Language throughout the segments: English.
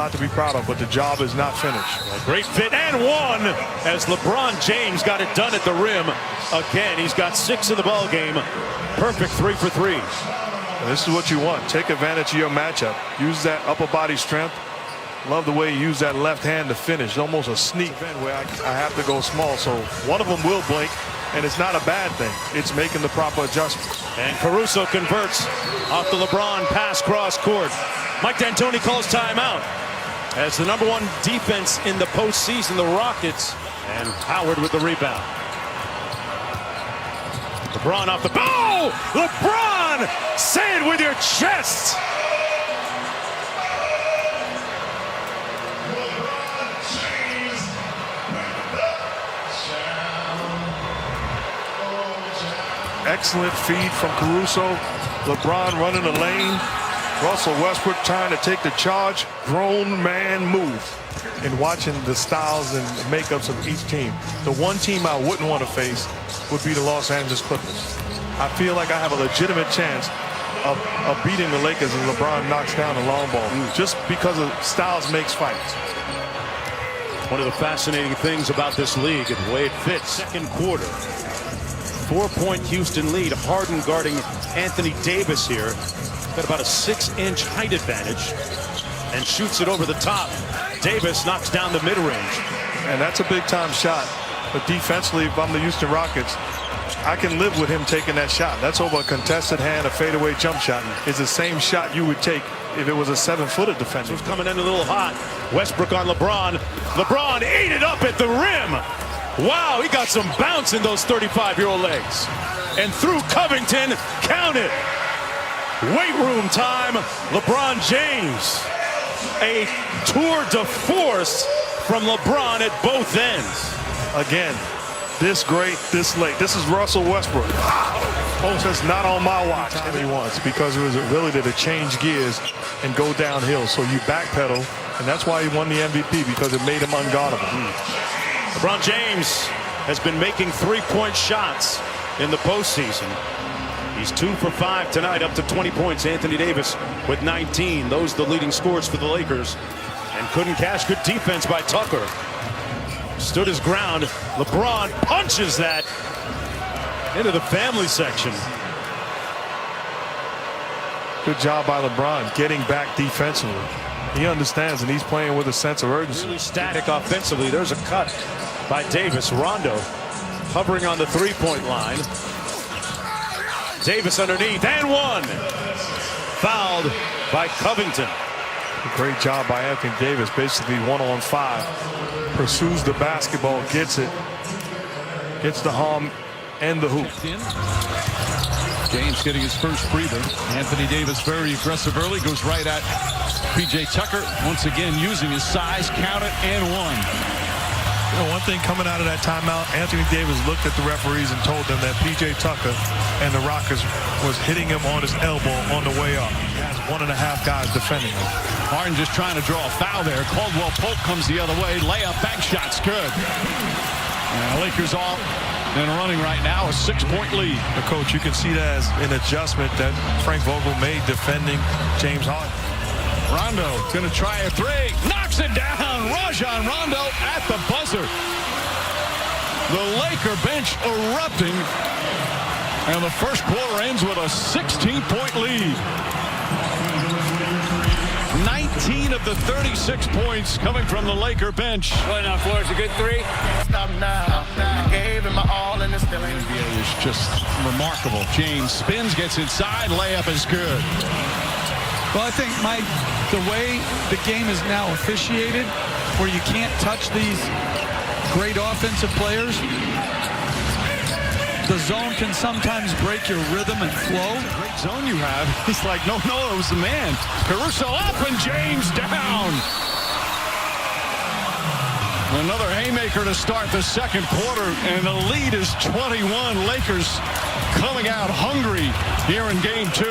lot to be proud of, but the job is not finished. A great fit and one as LeBron James got it done at the rim. Again, he's got 6 in the ball game. Perfect 3 for 3. And this is what you want. Take advantage of your matchup. Use that upper body strength. Love the way he used that left hand to finish. Almost a sneak in where I have to go small. So one of them will blink, and it's not a bad thing. It's making the proper adjustment. And Caruso converts off the LeBron pass cross court. Mike D'Antoni calls timeout as the #1 defense in the postseason, the Rockets, and Howard with the rebound. LeBron off the ball. LeBron, say it with your chest. Excellent feed from Caruso. LeBron running the lane. Russell Westbrook trying to take the charge. Grown man move. And watching the styles and makeups of each team. The one team I wouldn't want to face would be the Los Angeles Clippers. I feel like I have a legitimate chance of beating the Lakers as LeBron knocks down the long ball. Just because of styles makes fights. One of the fascinating things about this league and the way it fits. Second quarter. 4-point Houston lead. Harden guarding Anthony Davis here. Got about a 6-inch height advantage and shoots it over the top. Davis knocks down the mid-range. And that's a big-time shot. But defensively, if I'm the Houston Rockets, I can live with him taking that shot. That's over a contested hand, a fadeaway jump shot. It's the same shot you would take if it was a 7-footer defender. It's coming in a little hot. Westbrook on LeBron. LeBron ate it up at the rim. Wow, he got some bounce in those 35-year-old legs. And through Covington, count it. Weight room time, LeBron James. A tour de force from LeBron at both ends. Again, this great, this late. This is Russell Westbrook. Oh, that's not on my watch. He wants because of his ability to change gears and go downhill. So you backpedal, and that's why he won the MVP, because it made him unguardable. LeBron James has been making 3-point shots in the postseason. He's 2 for 5 tonight, up to 20 points. Anthony Davis with 19. Those the leading scores for the Lakers. And couldn't cash. Good defense by Tucker. Stood his ground. LeBron punches that into the family section. Good job by LeBron getting back defensively. He understands, and he's playing with a sense of urgency. Really static offensively. There's a cut by Davis. Rondo hovering on the 3-point line. Davis underneath, and one. Fouled by Covington. Great job by Anthony Davis. Basically 1-on-5. Pursues the basketball, gets it. Gets the harm and the hoop. James getting his first breather. Anthony Davis very aggressive early. Goes right at P.J. Tucker. Once again using his size. Count it, and one. You know, one thing coming out of that timeout, Anthony Davis looked at the referees and told them that P.J. Tucker and the Rockets was hitting him on his elbow on the way up. He has 1.5 guys defending him. Harden just trying to draw a foul there. Caldwell Pope comes the other way. Layup, back shot's good. And Lakers off and running right now, a 6-point lead. Coach, you can see that as an adjustment that Frank Vogel made defending James Harden. Rondo going to try a 3. Knocks it down. Rajon Rondo at the buzzer. The Laker bench erupting. And the first quarter ends with a 16-point lead. 19 of the 36 points coming from the Laker bench. Putting on floor is a good 3. Stop now. Gave him my all in this feeling. NBA is just remarkable. James spins, gets inside. Layup is good. Well, I think, Mike, the way the game is now officiated, where you can't touch these great offensive players, the zone can sometimes break your rhythm and flow. Great zone you have. He's like, no, it was the man. Caruso up and James down. Another haymaker to start the second quarter, and the lead is 21. Lakers coming out hungry here in game 2.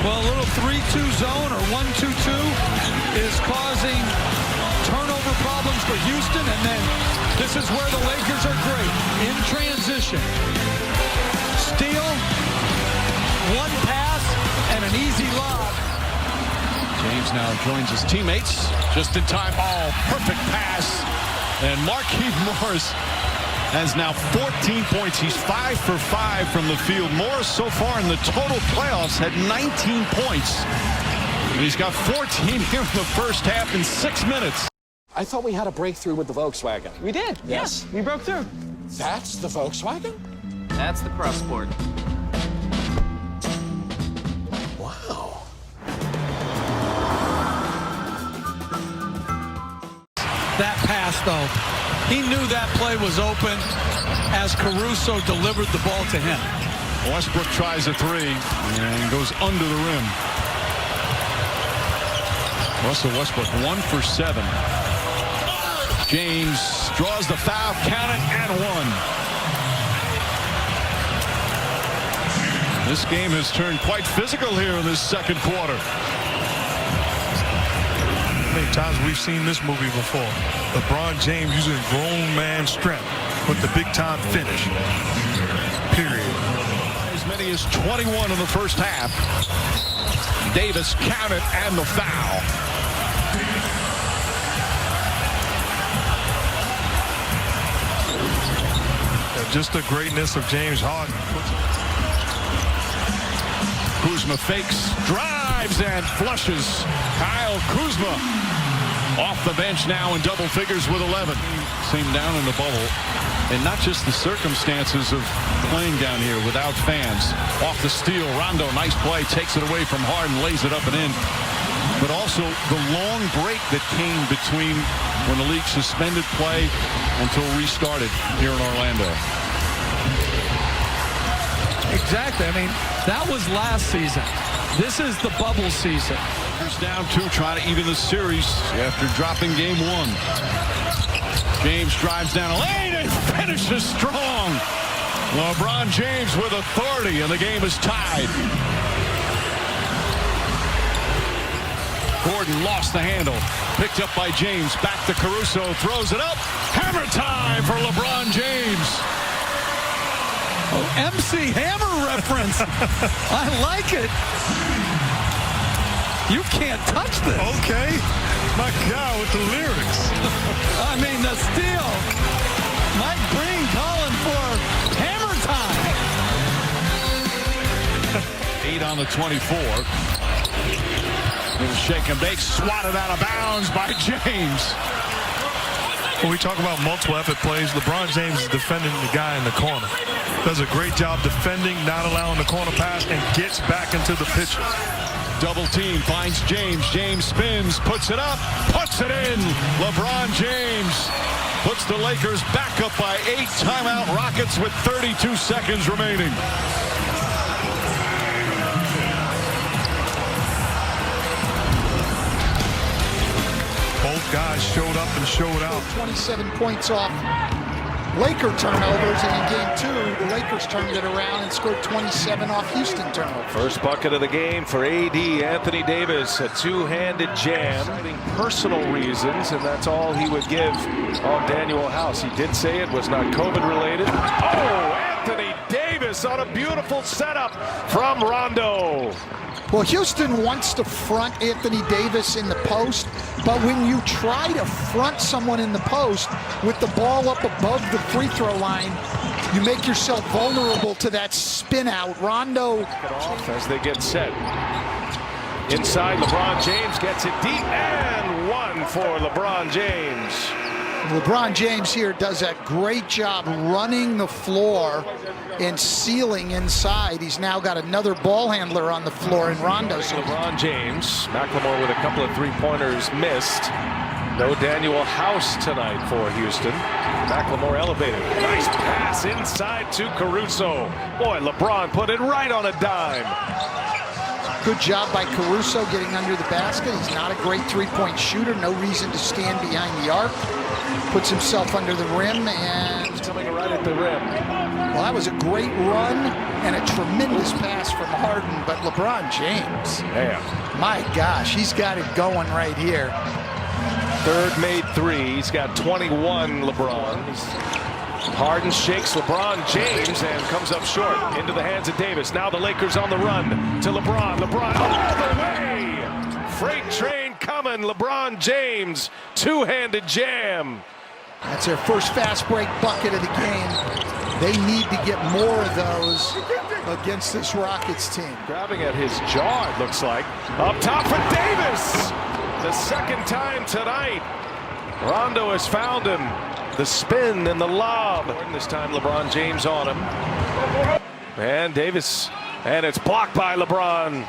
Well, a little 3-2 zone or 1-2-2 is causing turnover problems for Houston, and then this is where the Lakers are great. In transition. Steal, one pass, and an easy lob. James James now joins his teammates just in time. Oh, perfect pass. And Markieff Morris has now 14 points. He's 5 for 5 from the field. Morris so far in the total playoffs had 19 points. And he's got 14 here in the first half in 6 minutes. I thought we had a breakthrough with the Volkswagen. We did. Yes. Yeah, we broke through. That's the Volkswagen? That's the Cross Sport. Wow. That pass, though, he knew that play was open as Caruso delivered the ball to him. Westbrook tries a three and goes under the rim. Russell Westbrook 1 for 7. James draws the foul, count it, and 1. This game has turned quite physical here in this second quarter. How many times we've seen this movie before? LeBron James using grown man strength with the big time finish. Period. As many as 21 in the first half. Davis counted and the foul. Just the greatness of James Harden. Kuzma fakes, drives, and flushes. Kyle Kuzma off the bench now in double figures with 11. Seem down in the bubble. And not just the circumstances of playing down here without fans. Off the steal, Rondo, nice play, takes it away from Harden, lays it up and in. But also the long break that came between when the league suspended play until restarted here in Orlando. Exactly. I mean, that was last season. This is the bubble season. He's down 2, trying to even the series after dropping game 1. James drives down a lane and finishes strong. LeBron James with authority, and the game is tied. Gordon lost the handle. Picked up by James. Back to Caruso. Throws it up. Hammer time for LeBron James. Oh, MC Hammer reference. I like it. You can't touch this. Okay. My God, with the lyrics. I mean, the steal. Mike Breen calling for hammer time. 8 on the 24. Little shake and bake, swatted out of bounds by James. When we talk about multiple effort plays, LeBron James is defending the guy in the corner. Does a great job defending, not allowing the corner pass, and gets back into the picture. Double team finds James. James spins, puts it up, puts it in. LeBron James puts the Lakers back up by 8. Timeout Rockets with 32 seconds remaining. Both guys showed up and showed out. 27 points off Laker turnovers, and in game 2, the Lakers turned it around and scored 27 off Houston turnovers. First bucket of the game for AD. Anthony Davis, a two-handed jam. Personal reasons, and that's all he would give on Daniel House. He did say it was not COVID-related. Oh, Anthony Davis on a beautiful setup from Rondo. Well, Houston wants to front Anthony Davis in the post, but when you try to front someone in the post with the ball up above the free throw line, you make yourself vulnerable to that spin out. Rondo Off as they get set. Inside, LeBron James gets it deep, and 1 for LeBron James. LeBron James here does a great job running the floor and sealing inside. He's now got another ball handler on the floor in Rondo. So LeBron James, McLemore with a couple of three-pointers missed. No Daniel House tonight for Houston. McLemore elevated. Nice pass inside to Caruso. Boy, LeBron put it right on a dime. good job by Caruso getting under the basket. He's not a great three-point shooter. No reason to stand behind the arc. Puts himself under the rim and coming right at the rim. Well, that was a great run and a tremendous pass from Harden, but LeBron James, my gosh, he's got it going right here. Third made three. He's got 21, LeBron. Harden shakes LeBron James and comes up short into the hands of Davis. Now the Lakers on the run to LeBron. LeBron all the way freight train coming. LeBron James, two-handed jam. That's their first fast break bucket of the game. They need to get more of those against this Rockets team. Grabbing at his jaw, it looks like. Up top for Davis. The second time tonight. Rondo has found him. The spin and the lob. This time LeBron James on him. And Davis. And it's blocked by LeBron.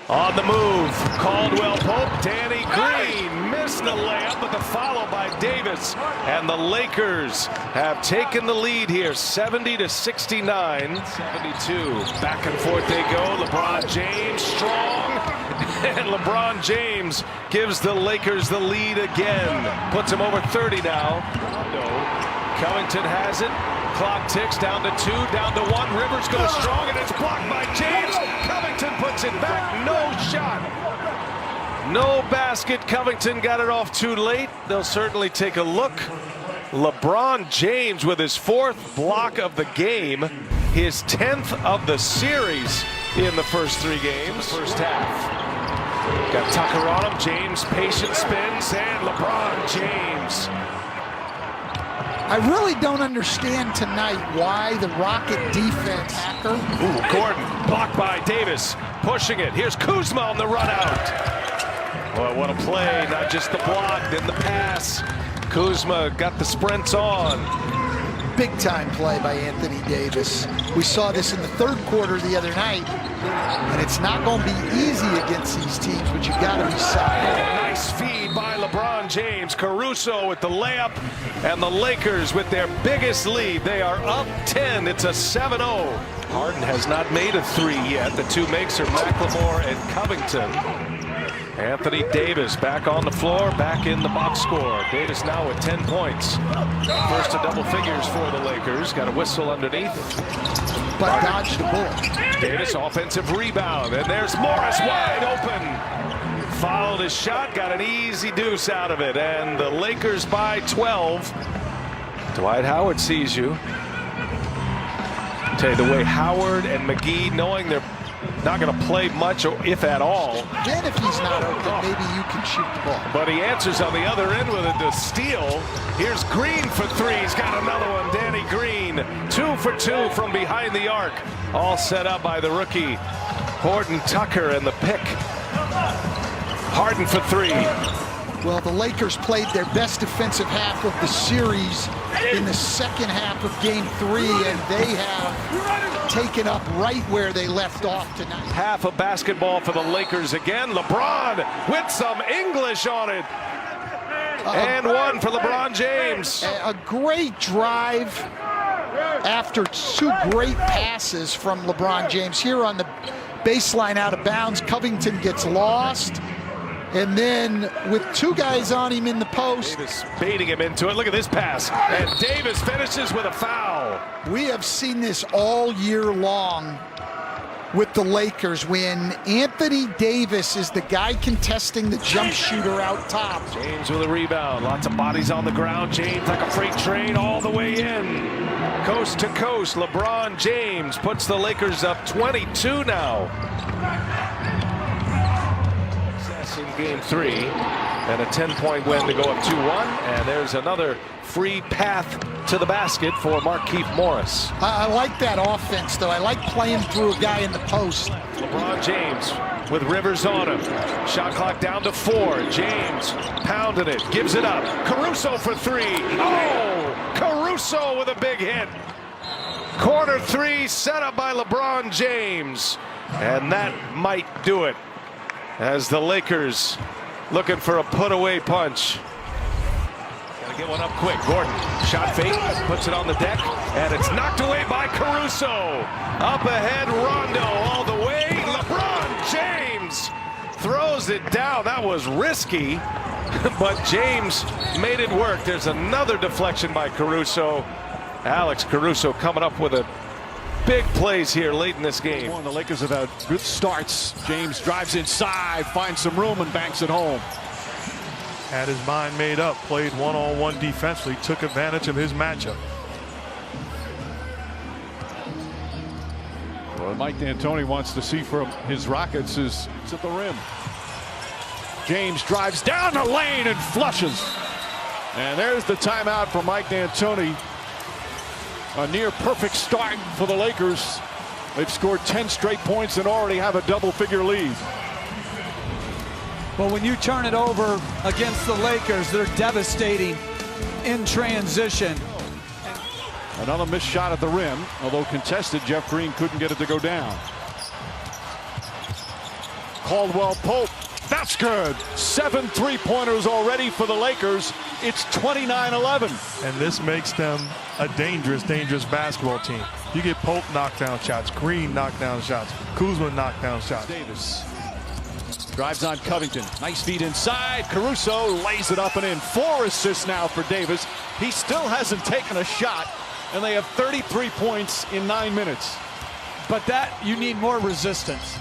On the move, Caldwell Pope, Danny Green missed the layup, but the follow by Davis. And the Lakers have taken the lead here, 70-69. 72. Back and forth they go. LeBron James strong. And LeBron James gives the Lakers the lead again. Puts him over 30 now. Covington has it. Clock ticks down to 2, down to 1. Rivers goes strong, and it's blocked by James. Covington puts it back. No shot. No basket. Covington got it off too late. They'll certainly take a look. LeBron James with his 4th block of the game. His 10th of the series in the first 3 games. First half. Got Tucker on him. James patient spins, and LeBron James. I really don't understand tonight why the Rocket defense. Ooh, Gordon blocked by Davis, pushing it. Here's Kuzma on the run out. Well, what a play, not just the block, then the pass. Kuzma got the sprints on. Big time play by Anthony Davis. We saw this in the 3rd quarter the other night, and it's not going to be easy against these teams, but you got to be solid. Nice feed by LeBron James. Caruso with the layup, and the Lakers with their biggest lead. They are up 10. It's a 7-0. Harden has not made a 3 yet. The 2 makes are McLemore and Covington. Anthony Davis back on the floor, back in the box score. Davis now with 10 points. First to double figures for the Lakers. Got a whistle underneath. But dodged the bullet. Davis offensive rebound, and there's Morris wide open. Fouled his shot, got an easy deuce out of it, and the Lakers by 12. Dwight Howard sees you. Tell you the way Howard and McGee, knowing they're not going to play much, or if at all. Then if he's not open, maybe you can shoot the ball. But he answers on the other end with a steal. Here's Green for 3. He's got another one. Danny Green, 2 for 2 from behind the arc. All set up by the rookie Horton Tucker, and the pick. Harden for 3. Well, the Lakers played their best defensive half of the series in the second half of Game 3, and they have taken up right where they left off tonight. Half of basketball for the Lakers again. LeBron with some English on it. And 1 for LeBron James. A great drive after 2 great passes from LeBron James. Here on the baseline out of bounds, Covington gets lost. And then with 2 guys on him in the post. Davis baiting him into it. Look at this pass. And Davis finishes with a foul. We have seen this all year long with the Lakers when Anthony Davis is the guy contesting the jump shooter out top. James with a rebound. Lots of bodies on the ground. James like a freight train all the way in. Coast to coast. LeBron James puts the Lakers up 22 now. In Game 3, and a 10-point win to go up 2-1, and there's another free path to the basket for Markieff Morris. I like that offense, though. I like playing through a guy in the post. LeBron James with Rivers on him. Shot clock down to 4. James pounding it, gives it up. Caruso for 3. Oh, Caruso with a big hit. Corner 3 set up by LeBron James, and that might do it. As the Lakers looking for a put-away punch. Gotta get one up quick. Gordon, shot fake, puts it on the deck, and it's knocked away by Caruso. Up ahead, Rondo all the way. LeBron James throws it down. That was risky, but James made it work. There's another deflection by Caruso. Alex Caruso coming up with a big plays here late in this game. The Lakers have had good starts. James drives inside, finds some room, and banks it home. Had his mind made up, played one-on-one defensively, took advantage of his matchup. What Mike D'Antoni wants to see from his Rockets is it's at the rim. James drives down the lane and flushes. And there's the timeout for Mike D'Antoni. A near perfect start for the Lakers. They've scored 10 straight points and already have a double-figure lead. Well, when you turn it over against the Lakers, they're devastating in transition. Another missed shot at the rim, although contested. Jeff Green couldn't get it to go down. Caldwell Pope, that's good. 7 3-pointers already for the Lakers. It's 29-11. And this makes them a dangerous, dangerous basketball team. You get Pope knockdown shots, Green knockdown shots, Kuzma knockdown shots. Davis drives on Covington. Nice feed inside. Caruso lays it up and in. 4 assists now for Davis. He still hasn't taken a shot, and they have 33 points in 9 minutes. But that, you need more resistance.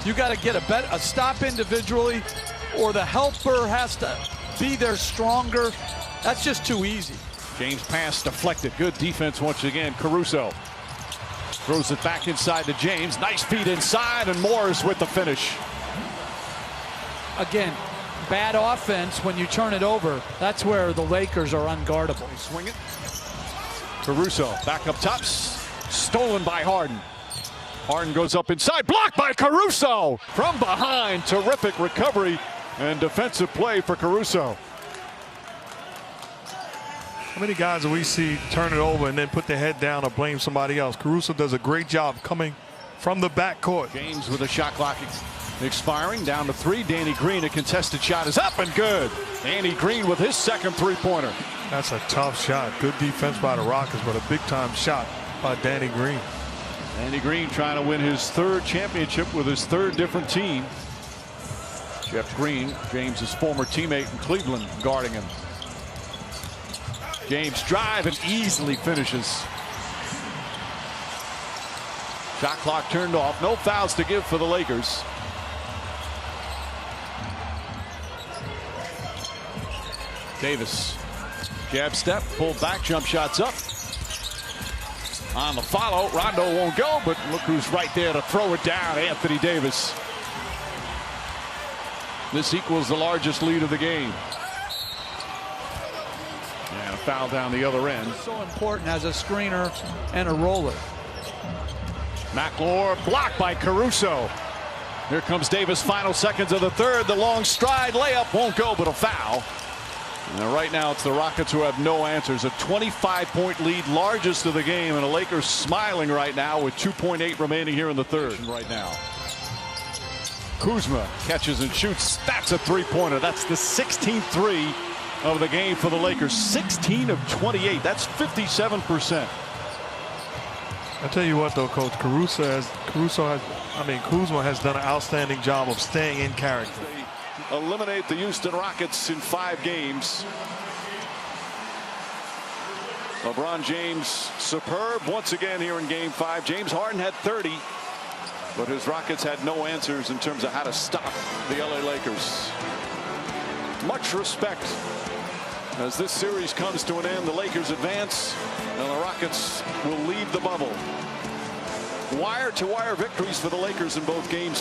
You got to get a stop individually, or the helper has to be there stronger. That's just too easy. James pass deflected. Good defense once again. Caruso throws it back inside to James. Nice feed inside, and Morris with the finish. Again, bad offense when you turn it over. That's where the Lakers are unguardable. Swing it. Caruso back up top. Stolen by Harden. Harden goes up inside. Blocked by Caruso. From behind. Terrific recovery and defensive play for Caruso. How many guys do we see turn it over and then put their head down or blame somebody else? Caruso does a great job coming from the backcourt. James with a shot clock expiring. Down to 3. Danny Green, a contested shot is up and good. Danny Green with his second 3-pointer. That's a tough shot. Good defense by the Rockets, but a big-time shot by Danny Green. Danny Green trying to win his 3rd championship with his 3rd different team. Jeff Green, James's former teammate in Cleveland, guarding him. James drive and easily finishes. Shot clock turned off. No fouls to give for the Lakers. Davis, jab step, pull back, jump shots up. On the follow, Rondo won't go, but look who's right there to throw it down, Anthony Davis. This equals the largest lead of the game. And a foul down the other end. So important as a screener and a roller. McLaur blocked by Caruso. Here comes Davis, final seconds of the 3rd. The long stride layup won't go, but a foul. And right now it's the Rockets who have no answers. A 25-point lead, largest of the game, and the Lakers smiling right now with 2.8 remaining here in the 3rd. Right now, Kuzma catches and shoots. That's a 3-pointer. That's the 16th 3 of the game for the Lakers. 16 of 28. That's 57%. I tell you what, though, Coach, Kuzma has done an outstanding job of staying in character. Eliminate the Houston Rockets in 5 games. LeBron James superb once again here in game 5. James Harden had 30, but his Rockets had no answers in terms of how to stop the LA Lakers. Much respect as this series comes to an end. The Lakers advance and the Rockets will leave the bubble. Wire-to-wire victories for the Lakers in both games.